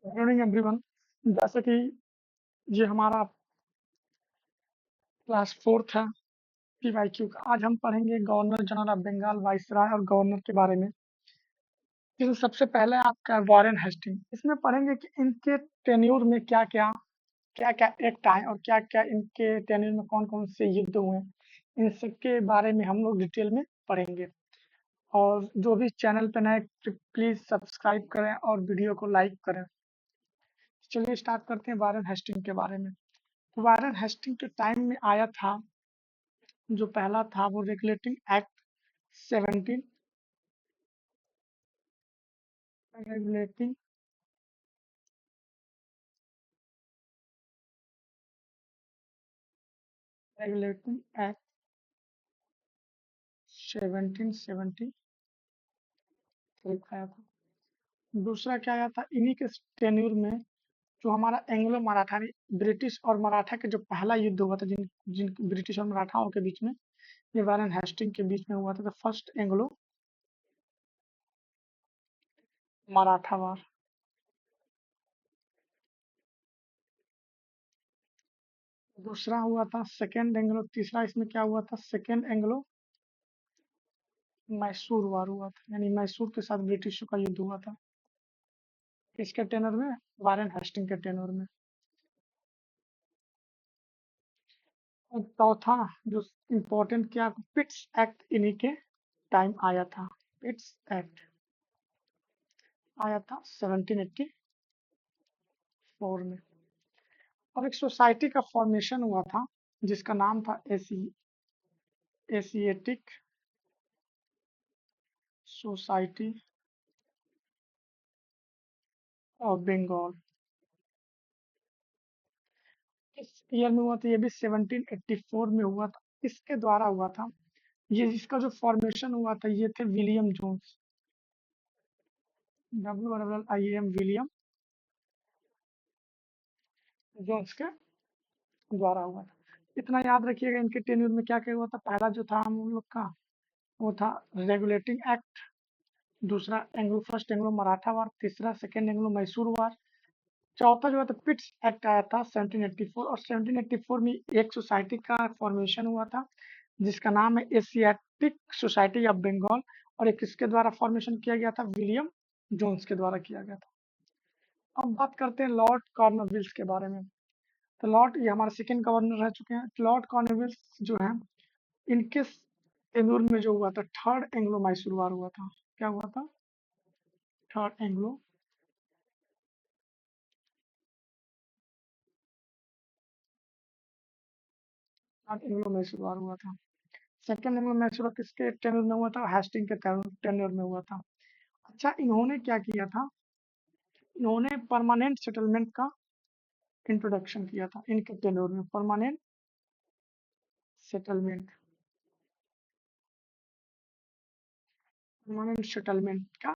Good morning everyone. जैसे कि ये हमारा क्लास फोर्थ है पीवाईक्यू का। आज हम पढ़ेंगे governor general of Bengal, viceroy और गवर्नर के बारे में। इसमें सबसे पहले आपका है वॉरेन हेस्टिंग। इसमें पढ़ेंगे कि इनके टेन्योर में क्या क्या एक्ट आए और क्या क्या इनके टेन्योर में कौन कौन से युद्ध हुए। इन सब के बारे में हम लोग डिटेल में पढ़ेंगे। और जो भी चैनल पे नए, प्लीज सब्सक्राइब करें और वीडियो को लाइक करें। चलिए स्टार्ट करते हैं वॉरेन हेस्टिंग के बारे में। वॉरेन हेस्टिंग के टाइम में आया था, जो पहला था वो regulating act 17, regulating regulating act 1770 आया था। दूसरा क्या आया था, इन्हीं के टेन्यूर में जो हमारा एंग्लो मराठा, ब्रिटिश और मराठा के जो पहला युद्ध हुआ था, जिन जिन ब्रिटिश और मराठाओं के बीच में, ये वारेन हेस्टिंग के बीच में हुआ था, फर्स्ट एंग्लो मराठा वार। दूसरा हुआ था सेकेंड एंग्लो, तीसरा इसमें क्या हुआ था, सेकेंड एंग्लो मैसूर वार हुआ था, यानी मैसूर के साथ ब्रिटिशों का युद्ध हुआ था। किसके टेनर में, वारेन हेस्टिंग के टेनर में। और चौथा जो इम्पोर्टेंट, क्या, पिट्स एक्ट इन्हीं के टाइम आया था। पिट्स एक्ट आया था 1784 में। और एक सोसाइटी का फॉर्मेशन हुआ था जिसका नाम था एशिएटिक सोसाइटी ऑफ बंगाल। इस ईयर में हुआ था, ये भी 1784 में हुआ था। इसके द्वारा हुआ था ये, जिसका जो फॉर्मेशन हुआ था, ये थे William Jones, WIIM William Jones के द्वारा हुआ था। इतना याद रखिएगा, इनके टेन्यूर में क्या क्या हुआ था। पहला जो था हम लोग का, वो था रेगुलेटिंग एक्ट। दूसरा एंग्लो, फर्स्ट एंग्लो मराठा वार। तीसरा सेकेंड एंग्लो मैसूर वार। चौथा जो है तो पिट्स एक्ट आया था 1784। और 1784 में एक सोसाइटी का फॉर्मेशन हुआ था जिसका नाम है एशियाटिक सोसाइटी ऑफ बंगाल। और एक किसके द्वारा फॉर्मेशन किया गया था, विलियम जोन्स के द्वारा किया गया था। अब बात करते हैं लॉर्ड कॉर्नवालिस के बारे में। तो लॉर्ड, ये हमारे सेकेंड गवर्नर रह चुके हैं। लॉर्ड कॉर्नवालिस जो है, इनके टेन्योर में जो हुआ था, थर्ड एंग्लो मैसूर वार हुआ था। क्या हुआ था, third Anglo third Anglo Mysore war हुआ था। सेकेंड एंग्लो मैसूर किसके टेन्योर में हुआ था, हेस्टिंग के टेन्योर में हुआ था। अच्छा, इन्होंने क्या किया था, इन्होंने परमानेंट सेटलमेंट का इंट्रोडक्शन किया था इनके टेन्योर में। सेटलमेंट परमानेंट सेटलमेंट का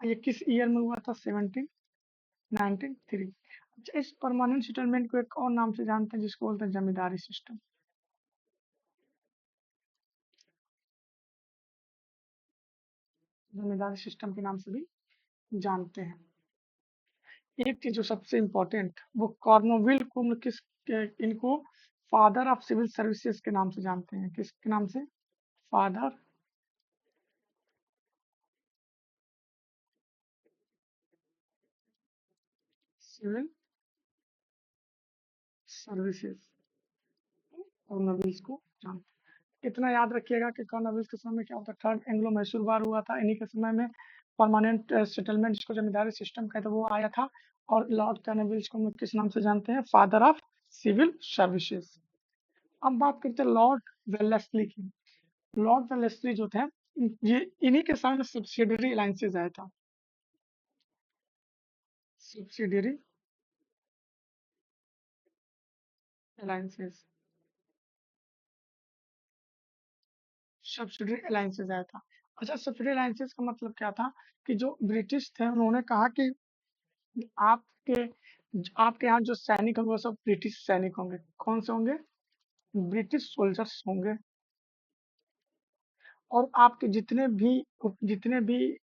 ये किस ईयर में हुआ था, 1793। अच्छा, इस परमानेंट सेटलमेंट को एक और नाम से जानते हैं, जिसको बोलते हैं जमींदारी सिस्टम। जमींदारी सिस्टम के नाम से भी जानते हैं। एक चीज जो सबसे इम्पोर्टेंट, वो कॉर्नोविल को हम इनको फादर ऑफ सिविल सर्विसेज के नाम से जानते हैं। किसके नाम से, फादर सिविल सर्विसेज, कॉर्नोविल्स को जानते हैं। इतना याद रखिएगा कि कॉर्नोविल्स के समय में क्या होता, थर्ड एंग्लो मैसूर वार हुआ था, इन्हीं के समय में परमानेंट सेटलमेंट, जिसको जमींदारी सिस्टम कहते हैं, वो आया था। और लॉर्ड कॉर्नोविल्स को हम लोग किस नाम से जानते हैं, फादर ऑफ सिविल सर्विसेज। अब बात करते हैं लॉर्ड वेलेस्ली की। लॉर्ड वेलेस्ली जो थे, ये इन्हीं के समय में सब्सिडियरी अलायंसेज आया था। सब्सिडियरी अलायंसेज, सब्सिडियरी अलायंसेज आया था। अच्छा, सब्सिडियरी अलायंसेज का मतलब क्या था, कि जो ब्रिटिश थे उन्होंने कहा कि आपके आपके यहाँ जो सैनिक होंगे वो सब ब्रिटिश सैनिक होंगे। कौन से होंगे, ब्रिटिश सोल्जर्स होंगे। और आपके जितने भी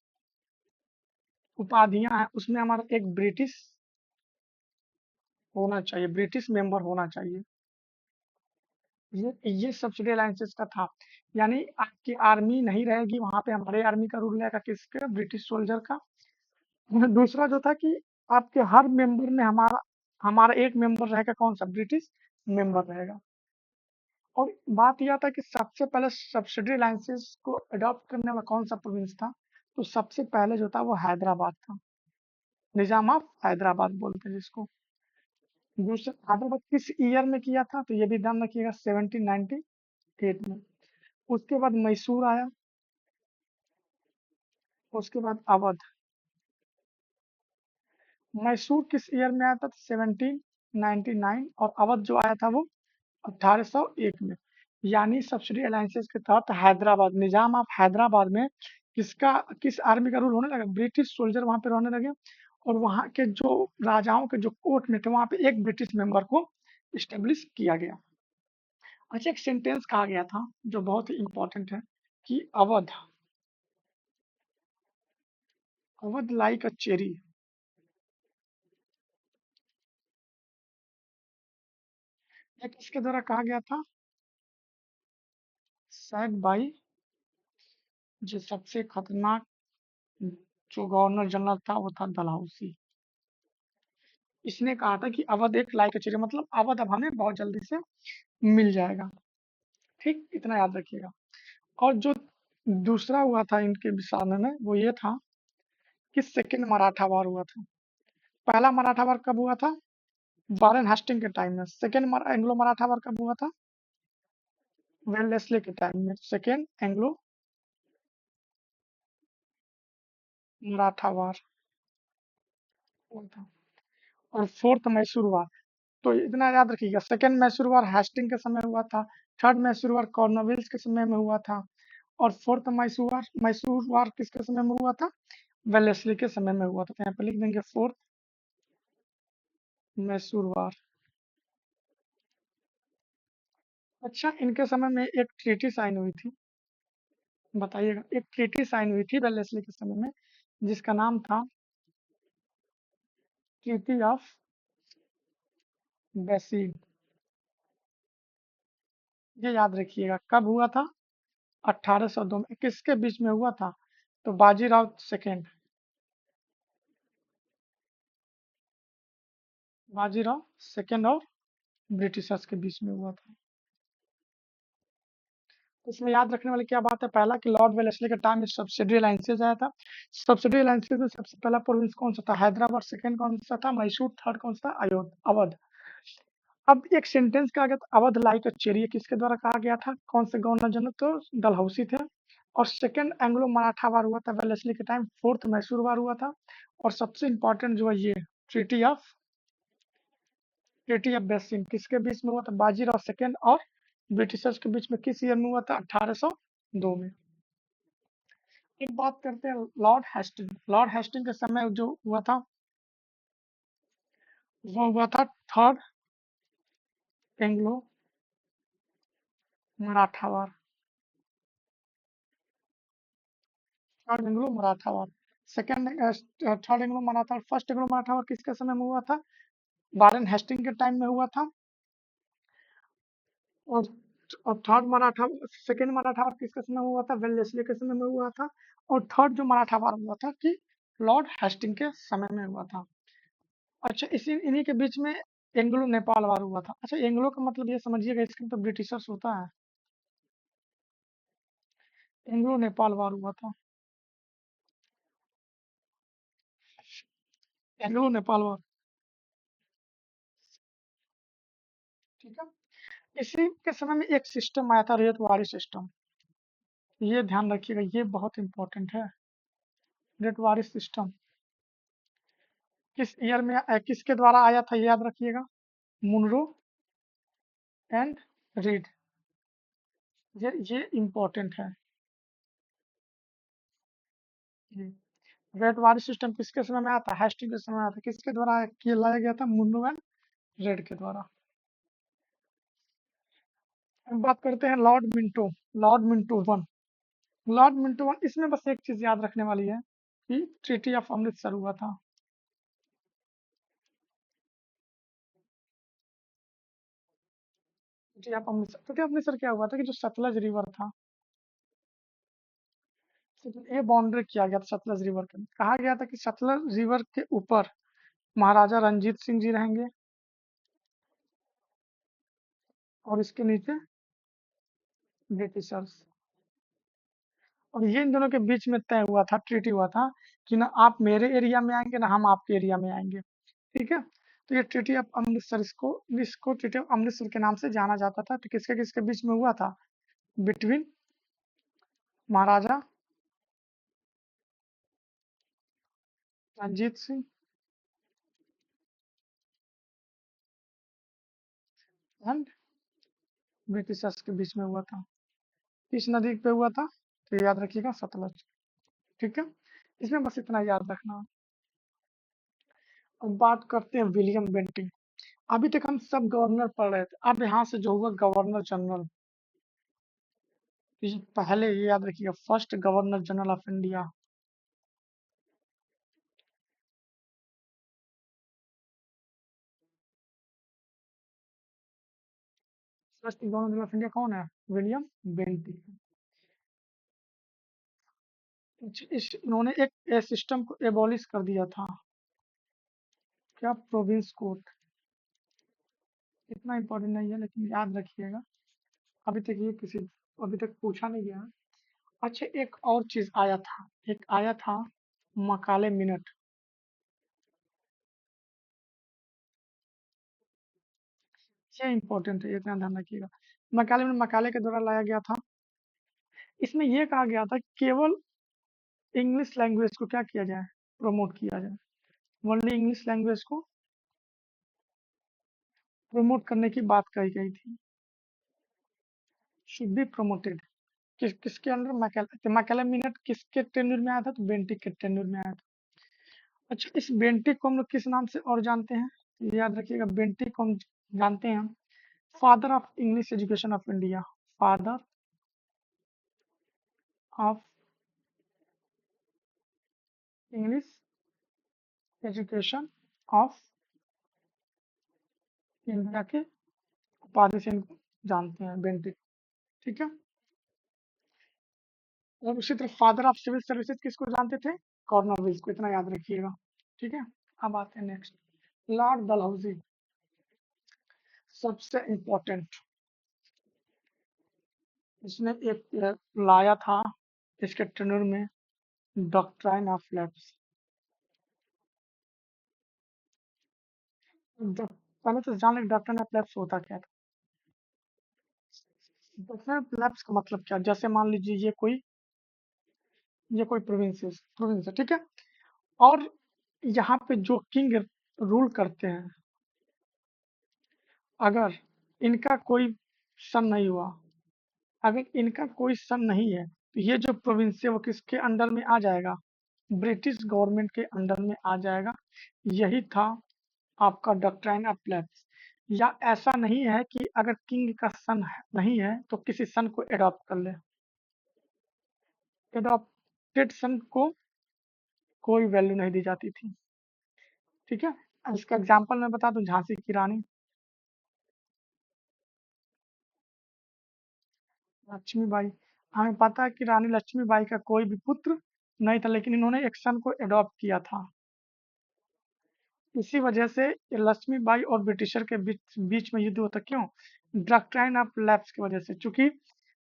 उपाधियां हैं, उसमें हमारा एक ब्रिटिश होना चाहिए, ब्रिटिश मेंबर होना चाहिए। ये सब्सिडी अलायंसेस का था। यानी आपकी आर्मी नहीं रहेगी वहां पे, हमारे आर्मी का रूल रहेगा, किसका, ब्रिटिश सोल्जर का। दूसरा जो था कि आपके हर मेंबर में हमारा हमारा एक मेंबर रहेगा, कौन सा, ब्रिटिश मेंबर रहेगा। और बात यह था कि सबसे पहले सब्सिडी अलायंसेस को अडॉप्ट करने वाला कौन सा प्रोविंस था, तो सबसे पहले जो था वो हैदराबाद था। निजाम ऑफ हैदराबाद बोलते हैं जिसको। दूसरा, हैदराबाद किस ईयर में किया था, तो ये भी ध्यान रखिएगा, 1798 में। उसके बाद मैसूर आया, उसके बाद अवध। मैसूर किस ईयर में आया था, 1799, और अवध जो आया था वो 1801 में। यानी सब्सिडी अलायंसेस के तहत हैदराबाद, निजाम ऑफ हैदराबाद में किसका, किस आर्मी का रूल होने लगा, ब्रिटिश सोल्जर वहां पे रहने लगे। और वहां के जो राजाओं के जो कोर्ट में थे, वहां पे एक ब्रिटिश मेंबर को स्टेब्लिश किया गया। अच्छा, एक सेंटेंस कहा गया था जो बहुत ही इंपॉर्टेंट है कि Awadh, Awadh like a cherry. ये किसके द्वारा कहा गया था, सैड बाई, जो सबसे खतरनाक जो गवर्नर जनरल था वो था डलहौसी। इसने कहा था कि अवध एक लाइक चेरी, मतलब अवध अब हमें बहुत जल्दी से मिल जाएगा। ठीक, इतना याद रखिएगा। और जो दूसरा हुआ था इनके विसारण में वो ये था कि सेकेंड मराठा वार हुआ था। पहला मराठा वार कब हुआ था, वारेन हेस्टिंग के टाइम में। सेकेंड एंग्लो मराठा वार कब हुआ था, वेलेस्ली के टाइम में। सेकेंड एंग्लो मराठा वार हुआ था। और फोर्थ मैसूर वार, तो इतना याद रखिएगा, सेकेंड मैसूर वार हेस्टिंग के समय हुआ था, थर्ड मैसूर वार कॉर्नवालिस के समय में हुआ था, और फोर्थ मैसूर वार किसके समय में हुआ था, वेलेस्ली के समय में हुआ था। तो यहाँ पे लिख देंगे फोर्थ मैसूर वार। अच्छा, इनके समय में एक ट्रीटी साइन हुई थी, बताइएगा, एक ट्रीटी साइन हुई थी वेलेस्ली के समय में, जिसका नाम था ट्रीटी ऑफ बेसील। ये याद रखिएगा, कब हुआ था, 1802 में। किसके बीच में हुआ था, तो बाजीराव सेकेंड, बाजीराव सेकेंड और ब्रिटिशर्स के बीच में हुआ था। तो इसमें याद रखने वाली क्या बात है, पहला कि लॉर्ड वेलेस्ली के टाइम में सब्सिडी अलायंसेस आया था। सब्सिडी अलायंसेस में सबसे पहला प्रोविंस कौन सा था, हैदराबाद। सेकंड कौन सा था, मैसूर। थर्ड कौन सा था, अवध। अब एक सेंटेंस कहा गया था, अवध लाइक अ चेरी, किसके द्वारा कहा गया था, कौन से गवर्नर जनरल, तो डलहौसी थे। और सेकंड एंग्लो मराठा वार हुआ था वेलेस्ली के टाइम। फोर्थ मैसूर वार हुआ था। और सबसे इंपॉर्टेंट जो है ये treaty of treaty of basin किसके बीच में हुआ था, बाजीराव सेकेंड और ब्रिटिशर्स के बीच में। किस ईयर में हुआ था, 1802 में। एक बात करते हैं लॉर्ड हेस्टिंग। लॉर्ड हेस्टिंग के समय जो हुआ था वो हुआ था थर्ड एंग्लो मराठा वार। थर्ड एंग्लो मराठा वार, सेकेंड थर्ड एंग्लो मराठा वार। फर्स्ट एंग्लो मराठा वार किसके समय में हुआ था, वारेन हेस्टिंग के टाइम में हुआ था। और थर्ड मराठा सेकेंड मराठा वार किसके समय में हुआ था, वेलेस्ली के समय में हुआ था। और थर्ड जो मराठा वार हुआ था कि लॉर्ड हेस्टिंग के समय में हुआ था। अच्छा, इसी इन्हीं के बीच में एंग्लो नेपाल वार हुआ था। अच्छा, एंग्लो का मतलब ये समझिएगा, इसके तो ब्रिटिशर्स होता है। एंग्लो नेपाल वार हुआ था, एंग्लो नेपाल वार। ठीक है। इसी के समय में एक सिस्टम आया था, रेतवाड़ी सिस्टम। ये ध्यान रखिएगा, ये बहुत इंपॉर्टेंट है। रेतवाड़ी सिस्टम किस ईयर में किसके द्वारा आया था, ये याद रखिएगा, मुनरो एंड रीड। ये इंपॉर्टेंट है। ये रेतवाड़ी सिस्टम किसके समय में आया था, हेस्टिंग के समय में आया था। किसके द्वारा किया लाया गया था, मुनरो एंड रेड के द्वारा। अब बात करते हैं Lord Minto. Lord Minto one. Lord Minto one, इसमें बस एक चीज याद रखने वाली है कि ट्रीटी ऑफ अमृतसर हुआ था। जी आप अमृतसर, क्योंकि अमृतसर क्या हुआ था कि जो सतलज रिवर था, ये बाउंड्री किया गया था सतलज रिवर के, कहा गया था कि सतलज रिवर के ऊपर महाराजा रंजीत सिंह जी रहेंगे और इसके नीचे ब्रिटिशर्स। और ये इन दोनों के बीच में तय हुआ था, ट्रीटी हुआ था कि ना आप मेरे एरिया में आएंगे ना हम आपके एरिया में आएंगे। ठीक है, तो ये ट्रीटी ऑफ अमृतसर, इसको इसको ट्रीटी ऑफ अमृतसर के नाम से जाना जाता था। तो किसके किसके बीच में हुआ था? Between Maharaja Ranjit Singh and Britishers के बीच में हुआ था। किस नदी पे हुआ था? तो याद रखिएगा, सतलज। ठीक है, इसमें बस इतना याद रखना। अब बात करते हैं विलियम बेंटिंग। अभी तक हम सब गवर्नर पढ़ रहे थे, अब यहाँ से जो हुआ गवर्नर जनरल, ये पहले ये याद रखिएगा, first governor general of India. First governor general of India कौन है? William Bentinck. इन्होंने एक सिस्टम को एबॉलिश कर दिया था, क्या? Province court. इतना इंपॉर्टेंट नहीं है लेकिन याद रखिएगा, अभी तक ये किसी अभी तक पूछा नहीं गया है। अच्छा, एक और चीज आया था, एक आया था मकाले मिनट। ये इंपॉर्टेंट है, इतना ध्यान रखिएगा। मकाले मिनट मकाले के द्वारा लाया गया था। इसमें यह कहा गया था केवल इंग्लिश लैंग्वेज को क्या किया जाए? प्रमोट किया जाए। ओनली इंग्लिश लैंग्वेज को प्रमोट करने की बात कही गई थी। Should be promoted. किसके अंडर? मैकेले मिनट किसके टेन्योर में आया था? तो बेंटिक के टेन्योर में आया था। अच्छा, इस बेंटिक को हम लोग किस नाम से और जानते हैं? तो याद रखिएगा, बेंटिक को हम जानते हैं father of English education of India. Father of English education of India के उपाधि से इनको जानते हैं, बेंटिक। ठीक है, और उसी तरह फादर ऑफ सिविल सर्विसेज किसको जानते थे? कॉर्नरविल्स को, इतना याद रखिएगा। ठीक है, अब आते हैं नेक्स्ट, लॉर्ड डलहौजी। सबसे इम्पोर्टेंट, इसने एक लाया था इसके टेन्योर में, डॉक्ट्राइन ऑफ लैप्स। पहले तो जान लें डॉक्ट्राइन ऑफ लैप्स होता क्या था। डॉक्ट्राइन ऑफ लैप्स का मतलब क्या? जैसे मान लीजिए ये कोई प्रोविंस है, ठीक है, और यहाँ पे जो किंग रूल करते हैं, अगर इनका कोई सन नहीं हुआ, अगर इनका कोई सन नहीं है, तो ये जो प्रोविंस है वो किसके अंडर में आ जाएगा? ब्रिटिश गवर्नमेंट के अंडर में आ जाएगा। यही था आपका डॉक्ट्राइन ऑफ लैप्स। या ऐसा नहीं है कि अगर किंग का सन नहीं है तो किसी सन को एडॉप्ट कर ले, एडॉप्टेड सन को कोई वैल्यू नहीं दी जाती थी। ठीक है, अब इसका एग्जांपल मैं बता दूं, झांसी की रानी लक्ष्मीबाई। हमें पता है कि रानी लक्ष्मीबाई का कोई भी पुत्र नहीं था, लेकिन इन्होंने एक सन को एडॉप्ट किया था। इसी वजह से ये लक्ष्मीबाई और ब्रिटिशर के बीच बीच में युद्ध होता, क्यों? डॉक्ट्राइन ऑफ लैप्स की वजह से, चूंकि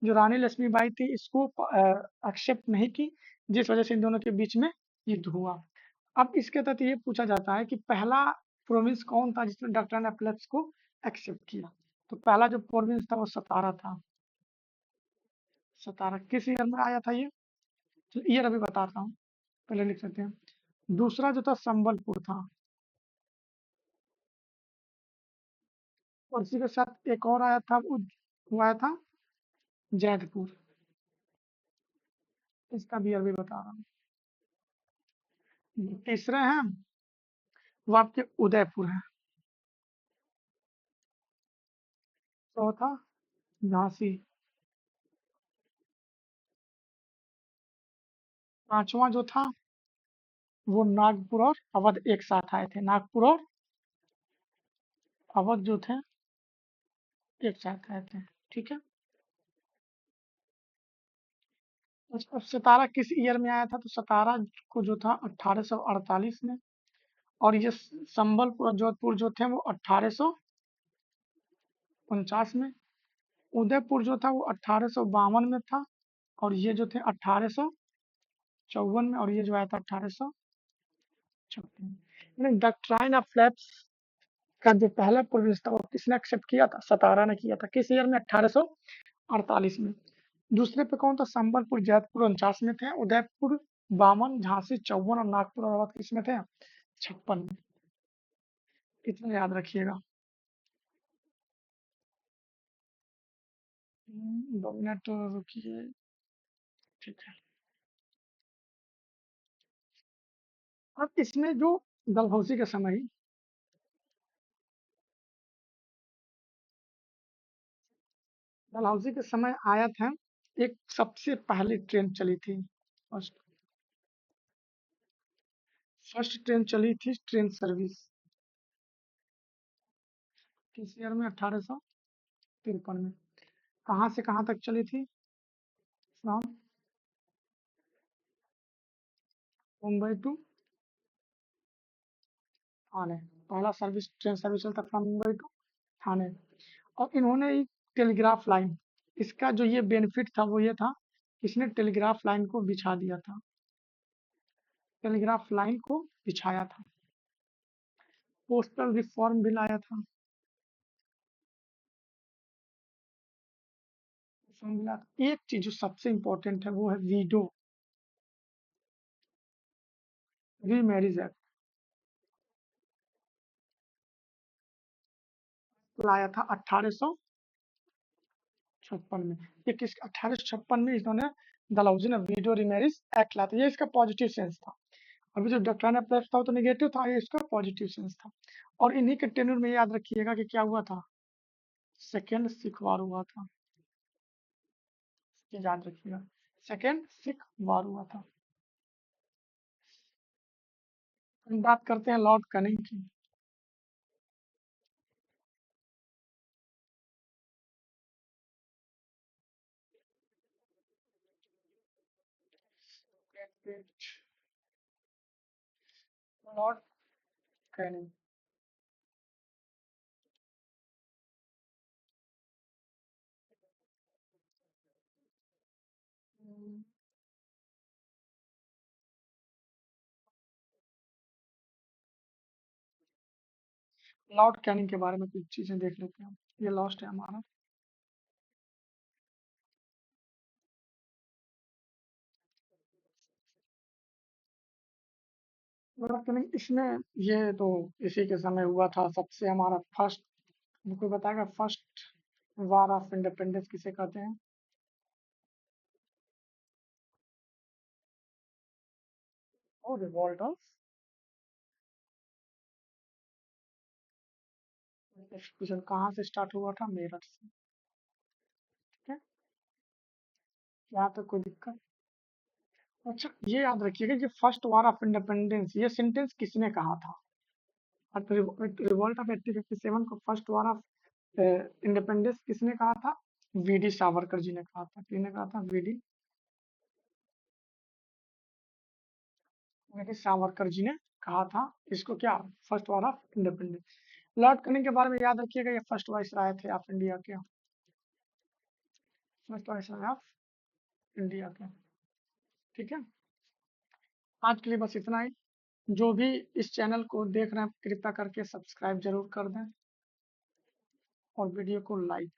जो रानी लक्ष्मीबाई थी इसको एक्सेप्ट नहीं की, जिस वजह से इन दोनों के बीच में युद्ध हुआ। अब इसके तहत ये पूछा जाता है कि पहला प्रोविंस कौन था जिसने डॉक्ट्राइन ऑफ लैप्स को एक्सेप्ट किया? तो पहला जो प्रोविंस था वो सतारा था। सतारा किस ईयर में आया था ये? तो ईयर अभी बता रहा हूँ, पहले लिख लेते हैं। दूसरा जो था संबलपुर था, और इसी के साथ एक और आया था, वो आया था जैदपुर। इसका भी अभी बता रहा हूँ। जो तीसरे हैं वो आपके उदयपुर है। चौथा झांसी। पांचवा जो था वो नागपुर और अवध एक साथ आए थे। नागपुर और अवध जो थे एक साथ आए थे। ठीक है। अब सतारा किस ईयर में आया था? तो सतारा को जो था 1848 में, और ये संबलपुर और जोधपुर जो थे वो 1849 में। उदयपुर जो था वो 1852 में था, और ये जो थे 1854 में, और ये जो आया था 1856। डॉक्ट्राइन ऑफ लैप्स का जो पहला प्रोविंस था वो किसने एक्सेप्ट किया था? सतारा ने किया था। किस ईयर में? 1848 में। दूसरे पे कौन था? संबलपुर जैतपुर 49 में थे, उदयपुर 52, झांसी 54 और नागपुर और अवध किस में थे? 56 में। इतना याद रखिएगा। 2 मिनट रुकिए। ठीक है। अब इसमें जो डलहौजी के समय ही डलहौजी के समय आया था, एक सबसे पहली ट्रेन चली थी। फर्स्ट फर्स्ट ट्रेन चली थी, ट्रेन सर्विस किस ईयर में? 1853 में। कहाँ से कहाँ तक चली थी? फ्रॉम मुंबई टू थाने। पहला सर्विस, ट्रेन सर्विस चलता फ्रॉम मुंबई टू थाने। और इन्होंने एक टेलीग्राफ लाइन, इसका जो ये बेनिफिट था वो ये था, इसने टेलीग्राफ लाइन को बिछा दिया था, टेलीग्राफ लाइन को बिछाया था। पोस्टल रिफॉर्म बिल आया था, रिफॉर्म बिल आया था। एक चीज जो सबसे इंपॉर्टेंट है वो है वीडो रीमैरिज एक्ट, लाया था 1856 में। ये किस 1856 में इन्होंने डलहौजी ने वीडो रीमैरिज एक्ट लाया था। ये इसका पॉजिटिव सेंस था। अभी जो डॉक्टर प्लस था वो तो नेगेटिव था, ये इसका पॉजिटिव सेंस था। और इन्हीं के टेन्यूर में याद रखिएगा कि क्या हुआ था? सेकेंड सिख वार हुआ था। ये याद रखिएगा, सेकेंड सिख वार हुआ था। हम बात करते हैं लॉर्ड कनिंग की। Lord Canning. लॉर्ड कैनिंग के बारे में कुछ चीजें देख लेते हैं। ये लॉस्ट है हमारा। लॉर्ड कैनिंग इसमें, ये तो इसी के समय हुआ था। सबसे हमारा फर्स्ट, मुझको बताएगा फर्स्ट वार ऑफ इंडिपेंडेंस किसे कहते हैं? और रिवॉल्ट ऑफ एक्सक्यूशन कहाँ से स्टार्ट हुआ था? मेरठ से। ठीक है। यहाँ तक कोई दिक्कत? अच्छा, ये याद रखिएगा, ये फर्स्ट वार ऑफ इंडिपेंडेंस, ये सेंटेंस किसने कहा था? और रिवॉल्ट ऑफ 1857 को फर्स्ट वार ऑफ इंडिपेंडेंस किसने कहा था? वीडी सावरकर जी ने कहा था। किसने कहा था? वीडी सावरकर जी ने कहा था इसको, क्या? First war of independence. Lord cunning के बारे में याद रखिएगा, ये फर्स्ट वाइसराय थे ऑफ इंडिया के, फर्स्ट वाइसराय ऑफ इंडिया के। ठीक है। आज के लिए बस इतना ही। जो भी इस चैनल को देख रहे हैं कृपया करके सब्सक्राइब जरूर कर दें, और वीडियो को लाइक